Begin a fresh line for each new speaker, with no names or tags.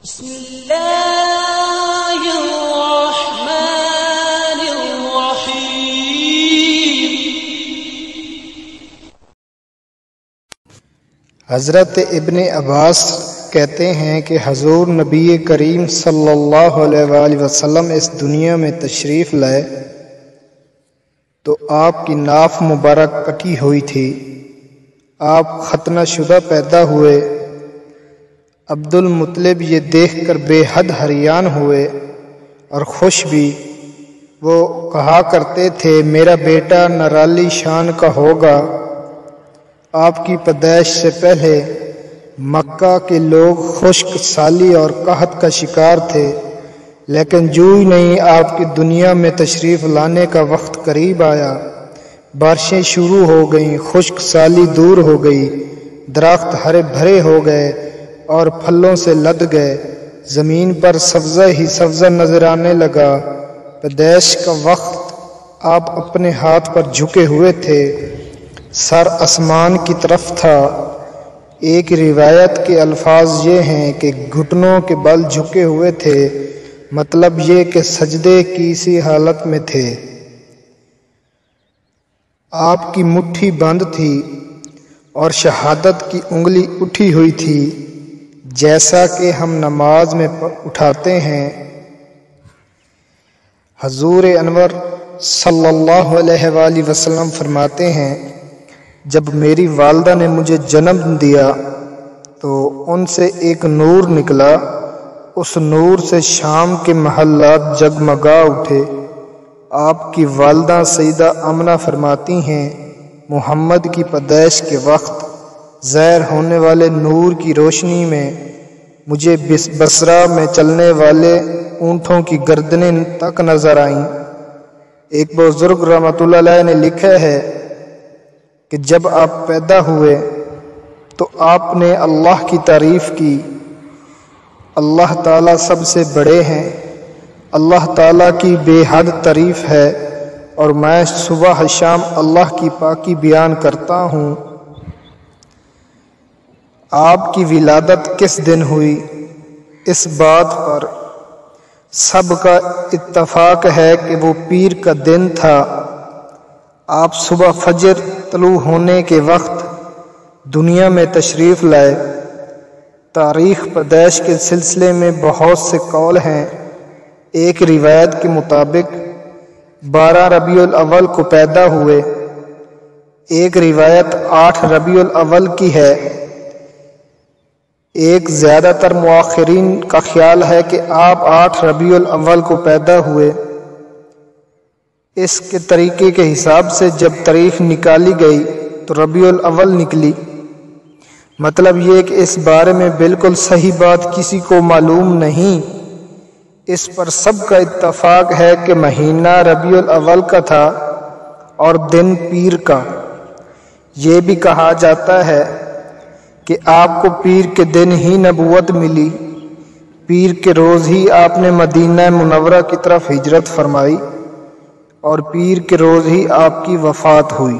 بسم اللہ الرحمن الرحیم۔
حضرت ابن عباس کہتے ہیں کہ حضور نبی کریم صلی اللہ علیہ وآلہ وسلم اس دنیا میں تشریف لائے تو آپ کی ناف مبارک کٹی ہوئی تھی، آپ ختنہ شدہ پیدا ہوئے۔ عبد المطلب یہ دیکھ کر بے حد حیران ہوئے اور خوش بھی۔ وہ کہا کرتے تھے میرا بیٹا نرالی شان کا ہوگا۔ آپ کی پیدائش سے پہلے مکہ کے لوگ خشک سالی اور قحط کا شکار تھے، لیکن جو ہی نہیں آپ کی دنیا میں تشریف لانے کا وقت قریب آیا، بارشیں شروع ہو گئیں، خشک سالی دور ہو گئی، درخت ہرے بھرے ہو گئے اور پھلوں سے لد گئے، زمین پر سبزہ ہی سبزہ نظر آنے لگا۔ پیدائش کا وقت آپ اپنے ہاتھ پر جھکے ہوئے تھے، سر آسمان کی طرف تھا۔ ایک روایت کے الفاظ یہ ہیں کہ گھٹنوں کے بل جھکے ہوئے تھے، مطلب یہ کہ سجدے کی سی حالت میں تھے۔ آپ کی مٹھی بند تھی اور شہادت کی انگلی اٹھی ہوئی تھی، جیسا کہ ہم نماز میں اٹھاتے ہیں۔ حضور انور صلی اللہ علیہ وآلہ وسلم فرماتے ہیں جب میری والدہ نے مجھے جنم دیا تو ان سے ایک نور نکلا، اس نور سے شام کے محلات جگمگا اٹھے۔ آپ کی والدہ سیدہ آمنہ فرماتی ہیں محمد کی پیدائش کے وقت ظاہر ہونے والے نور کی روشنی میں مجھے بصرہ میں چلنے والے اونٹوں کی گردنیں تک نظر آئیں۔ ایک بزرگ رحمۃ اللہ علیہ نے لکھا ہے کہ جب آپ پیدا ہوئے تو آپ نے اللہ کی تعریف کی، اللہ تعالیٰ سب سے بڑے ہیں، اللہ تعالیٰ کی بے حد تعریف ہے اور میں صبح شام اللہ کی پاکی بیان کرتا ہوں۔ آپ کی ولادت کس دن ہوئی، اس بات پر سب کا اتفاق ہے کہ وہ پیر کا دن تھا۔ آپ صبح فجر طلوع ہونے کے وقت دنیا میں تشریف لائے۔ تاریخ پیدائش کے سلسلے میں بہت سے قول ہیں۔ ایک روایت کے مطابق 12 ربیع الاول کو پیدا ہوئے، ایک روایت 8 ربیع الاول کی ہے۔ ایک زیادہ تر مؤخرین کا خیال ہے کہ آپ 8 ربیع الاول کو پیدا ہوئے۔ اس کے طریقے کے حساب سے جب تاریخ نکالی گئی تو ربیع الاول نکلی۔ مطلب یہ کہ اس بارے میں بالکل صحیح بات کسی کو معلوم نہیں۔ اس پر سب کا اتفاق ہے کہ مہینہ ربیع الاول کا تھا اور دن پیر کا۔ یہ بھی کہا جاتا ہے کہ آپ کو پیر کے دن ہی نبوت ملی، پیر کے روز ہی آپ نے مدینہ منورہ کی طرف ہجرت فرمائی اور پیر کے روز ہی آپ کی وفات ہوئی۔